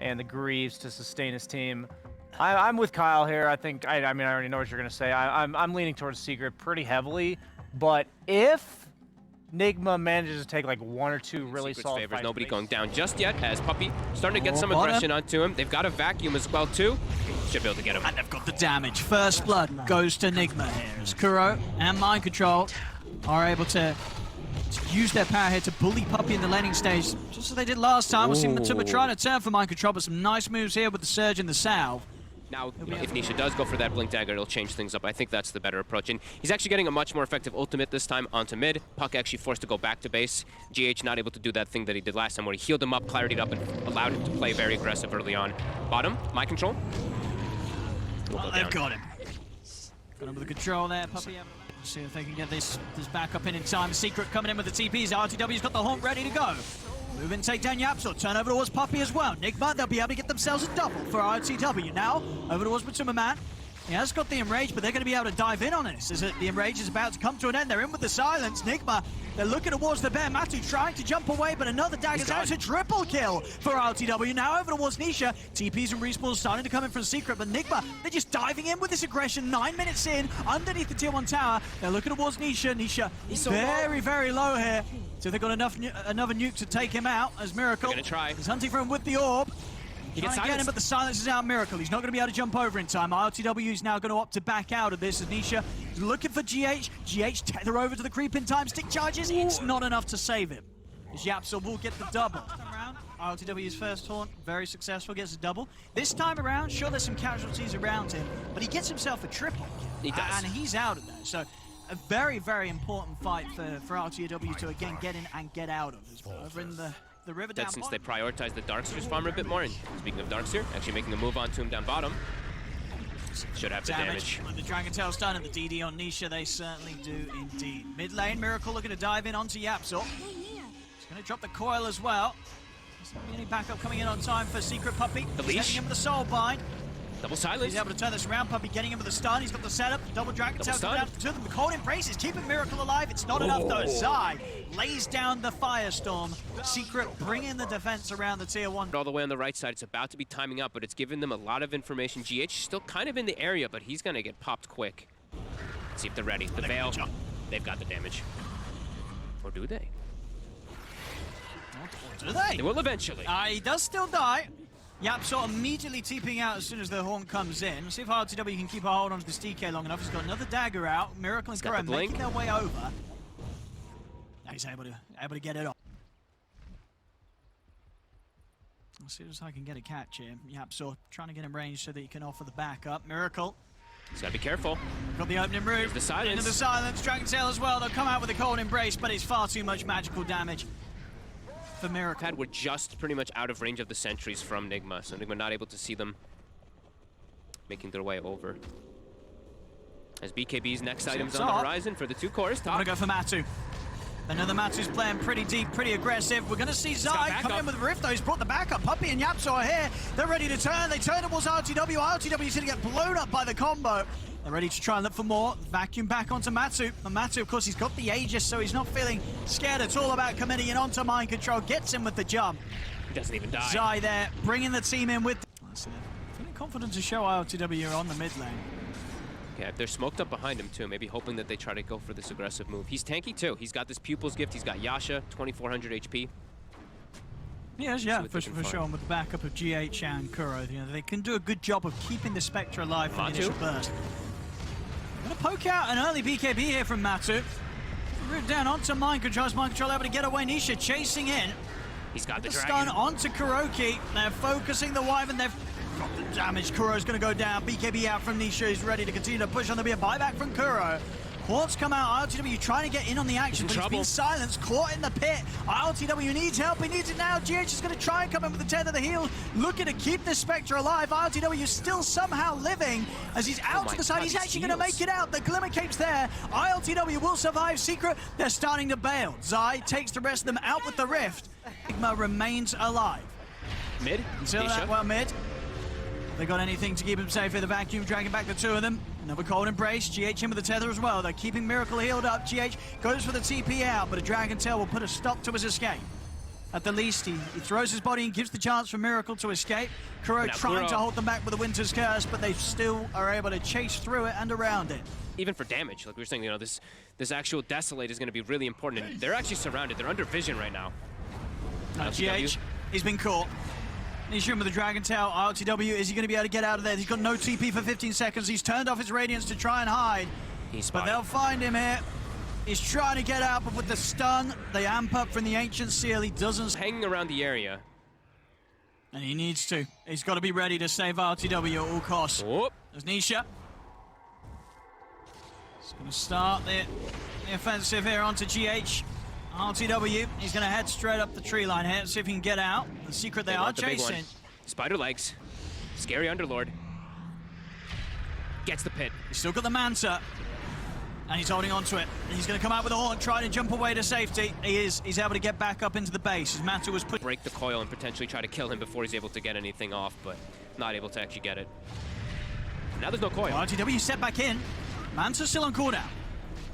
and the Greaves to sustain his team. I'm with Kyle here. I think, I mean, I already know what you're going to say. I'm leaning towards Secret pretty heavily, but if Nigma manages to take like one or two really Secret's solid favors fights, nobody going down just yet, as Puppey starting to get some aggression onto him. They've got a vacuum as well too. Should be able to get him. And they've got the damage. First blood goes to Nigma here as Kuro and Mind Control are able to use their power here to bully Puppey in the laning stage, just as they did last time. We'll see Matuma trying to turn for Mind Control, but some nice moves here with the Surge and the Salve. Now, if Nisha does go for that Blink Dagger, it'll change things up. I think that's the better approach. And he's actually getting a much more effective ultimate this time onto mid. Puck actually forced to go back to base. GH not able to do that thing that he did last time where he healed him up, clarity'd up, and allowed him to play very aggressive early on. Bottom, Mind Control. They've got him. Got him with the control there, Puppey. See if they can get this back up in time. Secret coming in with the TPs. RTW's got the haunt ready to go. Move and take down YapzOr. Turn over towards Puppey as well. Nigma, they'll be able to get themselves a double for RTW. Now, over towards Matuma Man. He has got the Enrage, but they're going to be able to dive in on this as the Enrage is about to come to an end. They're in with the silence. Nigma, they're looking towards the bear. Matu trying to jump away, but another dagger's out. It's a triple kill for RTW. Now over towards Nisha. TPs and respawns starting to come in from Secret, but Nigma, they're just diving in with this aggression. 9 minutes in, underneath the tier 1 tower. They're looking towards Nisha. Nisha is very low here. So they've got another nuke to take him out as Miracle. They're gonna try. He's hunting for him with the orb. He gets Trying to get him, but the silence is out. Miracle. He's not going to be able to jump over in time. RTW is now going to opt to back out of this as Nisha is looking for GH. GH tether over to the creep in time. Stick charges. It's not enough to save him. As YapzOr will get the double. RTW's first taunt, very successful, gets a double. This time around, sure, there's some casualties around him, but he gets himself a triple. He does. And he's out of there. So a very important fight for RTW to again get in and get out of. Over in the river down since bottom. they prioritize the Darkseer's farmer a bit more, and speaking of Darkseer, actually making a move onto him down bottom. Should have the damage. With the Dragon Tail stun and the DD on Nisha, they certainly do indeed. Mid lane, Miracle looking to dive in onto YapzOr. He's going to drop the coil as well. There's not any backup coming in on time for Secret Puppey. The leash. He's him with the soul bind. Double silence. He's able to turn this around. Puppey getting him with the stun. He's got the setup. Double Dragon Tail coming down to them. The cold embrace is keeping Miracle alive. It's not enough though. Zai lays down the firestorm. Secret bringing the defense around the tier 1. All the way on the right side. It's about to be timing up, but it's giving them a lot of information. GH still kind of in the area, but he's going to get popped quick. Let's see if they're ready. The Veil, they've got the damage. Or do they? Or do they? They will eventually. He does still die. YapzOr immediately TPing out as soon as the Horn comes in. We'll see if RTW can keep a hold onto this DK long enough. He's got another dagger out. Miracle and Kuro making their way over. Now he's able to get it off. As soon as I can get a catch here, YapzOr trying to get him range so that he can offer the backup. Miracle. He's got to be careful. Got the opening route. There's the silence. Into the silence. Dragon Tail as well. They'll come out with a cold embrace, but it's far too much magical damage for Miracle. We're just pretty much out of range of the sentries from Nigma, so Nigma not able to see them making their way over. As BKB's next item's on the horizon for the 2 cores. I'm gonna go for Matu. I know the Matu's playing pretty deep, pretty aggressive. We're gonna see Zai come in with Rift though. He's brought the backup. Puppey and YapzOr are here. They're ready to turn. They turn towards RTW. RTW's gonna get blown up by the combo. They're ready to try and look for more. Vacuum back onto Matu. And Matu, of course, he's got the Aegis, so he's not feeling scared at all about committing in onto Mind Control. Gets him with the jump. He doesn't even die. Zai there, bringing the team in with... Feeling confident to show RTW on the mid lane. Okay, they're smoked up behind him too, maybe hoping that they try to go for this aggressive move. He's tanky too. He's got this Pupil's Gift. He's got Yasha, 2400 HP. Yes, yeah, for sure. With the backup of GH and Kuro, you know, they can do a good job of keeping the Spectre alive from the initial burst. Gonna poke out an early BKB here from Matu. Root down onto Mind Control. Mind Control able to get away. Nisha chasing in. He's got the stun onto Kuroki. They're focusing the Wyvern. They've got the damage. Kuro's gonna go down. BKB out from Nisha. He's ready to continue to push on. There'll be a buyback from Kuro. Quartz come out. RTW trying to get in on the action, but he's been silenced, caught in the pit. RTW needs help. He needs it now. GH is going to try and come in with the tether, the heal, looking to keep the Spectre alive. RTW still somehow living as he's out to the side. He's actually going to make it out. The Glimmer Cape's there. ILTW will survive. Secret, they're starting to bail. Zai takes the rest of them out with the Rift. Nigma remains alive. Mid. Until that, well, mid. They got anything to keep him safe here. The vacuum dragging back the 2 of them. Another cold embrace. GH in with the tether as well. They're keeping Miracle healed up. GH goes for the TP out, but a Dragon Tail will put a stop to his escape. at the least. He throws his body and gives the chance for Miracle to escape. Kuro trying to hold them back with the Winter's Curse, but they still are able to chase through it and around it. Even for damage, like we were saying, you know, this actual Desolate is going to be really important, and they're actually surrounded. They're under vision right now. GH, he's been caught. Nigma with the Dragon Tail. RTW, is he going to be able to get out of there? He's got no TP for 15 seconds. He's turned off his Radiance to try and hide. But they'll find him here. He's trying to get out, but with the stun, they amp up from the Ancient Seal. He doesn't... Hanging around the area. And he needs to. He's got to be ready to save RTW at all costs. Whoop. There's Nisha. He's going to start the offensive here onto GH. RTW, he's going to head straight up the tree line here, see if he can get out. The secret they are chasing. Spider legs. Scary Underlord. Gets the pit. He's still got the Manta. And he's holding on to it. He's going to come out with a horn, try to jump away to safety. He's able to get back up into the base. His Manta was put... Break the coil and potentially try to kill him before he's able to get anything off, but not able to actually get it. Now there's no coil. RTW set back in. Manta's still on cooldown.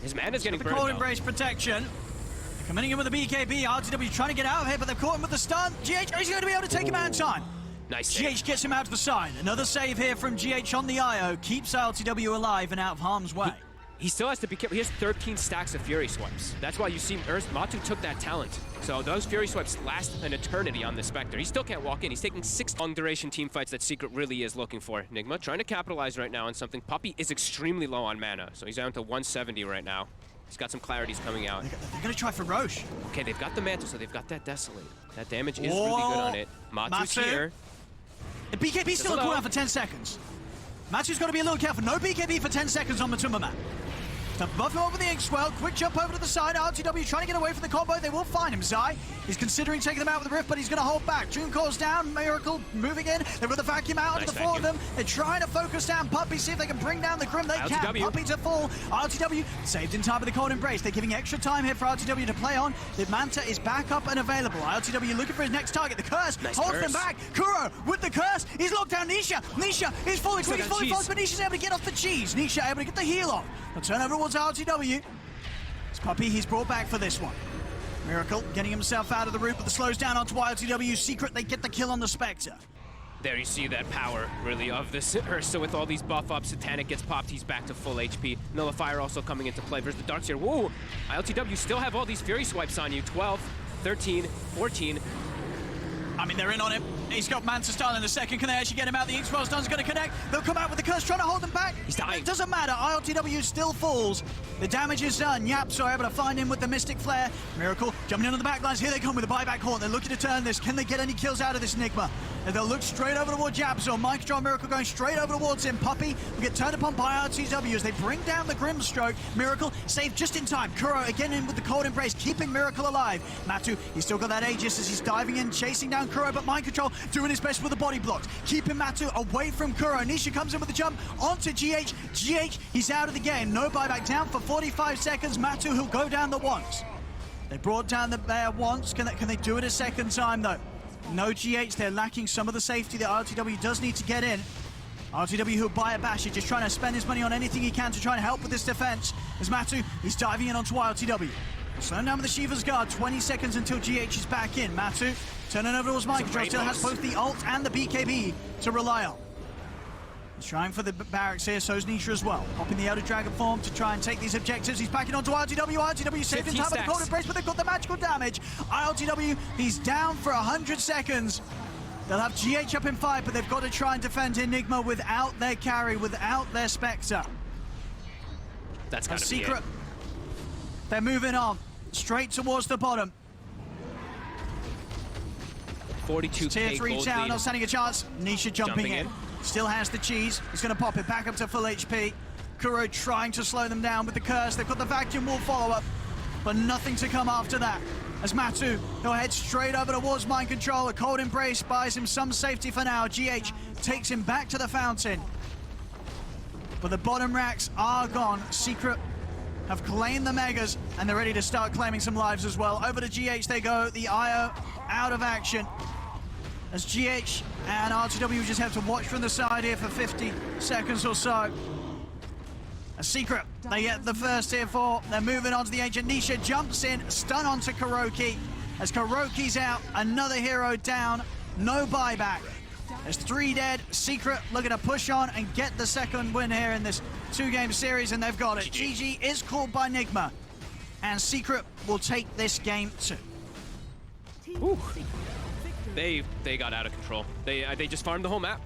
His Mana's getting burned, the cold embrace protection. They're coming in with the BKB. RTW trying to get out of here, but they've caught him with the stun. GH is going to be able to take him out in time. Nice GH save. gets him out to the side. Another save here from GH on the IO. Keeps RTW alive and out of harm's way. He still has to be careful. He has 13 stacks of Fury Swipes. That's why you see Matu took that talent. So those Fury Swipes last an eternity on the Spectre. He still can't walk in. He's taking 6 long-duration team fights that Secret really is looking for. Nigma trying to capitalize right now on something. Puppey is extremely low on mana, so he's down to 170 right now. He's got some clarities coming out. They're going to try for Roche. Okay, they've got the Mantle, so they've got that Desolate. That damage is really good on it. Matu's here. The BKB's still on cooldown for 10 seconds. Matu's got to be a little careful. No BKB for 10 seconds on Matumba Man. To buff him over the ink swell, quick jump over to the side. RTW trying to get away from the combo. They will find him. Zai is considering taking them out with the Rift, but he's going to hold back. Doom calls down. Miracle moving in. They've got the vacuum out onto the four of them. They're trying to focus down Puppey, see if they can bring down the Grim. They can. Puppey to fall. RTW saved in time with the cold embrace. They're giving extra time here for RTW to play on. The Manta is back up and available. RTW looking for his next target. The curse holds them back. Kuro with the curse. He's locked down Nisha. Nisha is fully close, but Nisha's able to get off the cheese. Nisha able to get the heal off. They'll turn over towards RTW. It's Puppey, he's brought back for this one. Miracle getting himself out of the route, but the slows down onto RTW. Secret, they get the kill on the Spectre. There you see that power, really, of this Ursa with all these buff-ups. Satanic gets popped, he's back to full HP. Nullifier also coming into play versus the Darkseer. Whoa! ILTW still have all these Fury Swipes on you. 12, 13, 14. I mean, they're in on him. He's got Manta style in a second. Can they actually get him out? The Ink Spell's going to connect. They'll come out with the curse, trying to hold them back. He's dying. It doesn't matter. ILTW still falls. The damage is done. Yaps are able to find him with the Mystic Flare. Miracle jumping into the backlines. Here they come with the buyback horn. They're looking to turn this. Can they get any kills out of this Nigma? And they'll look straight over towards Yaps, or Mike Strong Miracle going straight over towards him. Puppey will get turned upon by RTW as they bring down the Grimstroke. Miracle saved just in time. Kuro again in with the cold embrace, keeping Miracle alive. Matu, he's still got that Aegis as he's diving in, chasing down Kuro, but Mind Control doing his best with the body blocks. Keeping Matu away from Kuro. Nisha comes in with the jump onto GH. GH, he's out of the game. No buyback, down for 45 seconds. Matu, who'll go down the once. They brought down the bear once. Can they do it a second time, though? No GH, they're lacking some of the safety that RTW does need to get in. RTW who'll buy a basher, just trying to spend his money on anything he can to try and help with this defense. As Matu, he's diving in onto RTW. Slowing down with the Shiva's Guard, 20 seconds until GH is back in. Matu turning over towards Mind Control, still has both the ult and the BKB to rely on. He's trying for the barracks here, so's Nisha as well. Popping the Elder Dragon form to try and take these objectives. He's backing onto RTW. RTW saved in time with the cold embrace, but they've got the magical damage. ILTW, he's down for 100 seconds. They'll have GH up in 5, but they've got to try and defend Enigma without their carry, without their Spectre. That's gotta be Secret. it. They're moving on, straight towards the bottom. 42K Tier 3 gold town, lead. not standing a chance. Nisha jumping in. Still has the cheese. He's going to pop it back up to full HP. Kuro trying to slow them down with the curse. They've got the vacuum wall follow-up, but nothing to come after that. As Matu, he'll head straight over towards Mind Control. A cold embrace buys him some safety for now. GH takes him back to the fountain. But the bottom racks are gone. Secret have claimed the Megas, and they're ready to start claiming some lives as well. Over to GH they go. The IO out of action. As GH and RTW just have to watch from the side here for 50 seconds or so. A Secret, they get the first tier 4. They're moving on to the Ancient. Nisha jumps in, stun onto Kuroki. as Kuroki's out, another hero down, no buyback. There's 3 dead. Secret looking to push on and get the second win here in this 2-game series, and they've got it. GG is called by Nigma, and Secret will take this game too. They got out of control. They just farmed the whole map.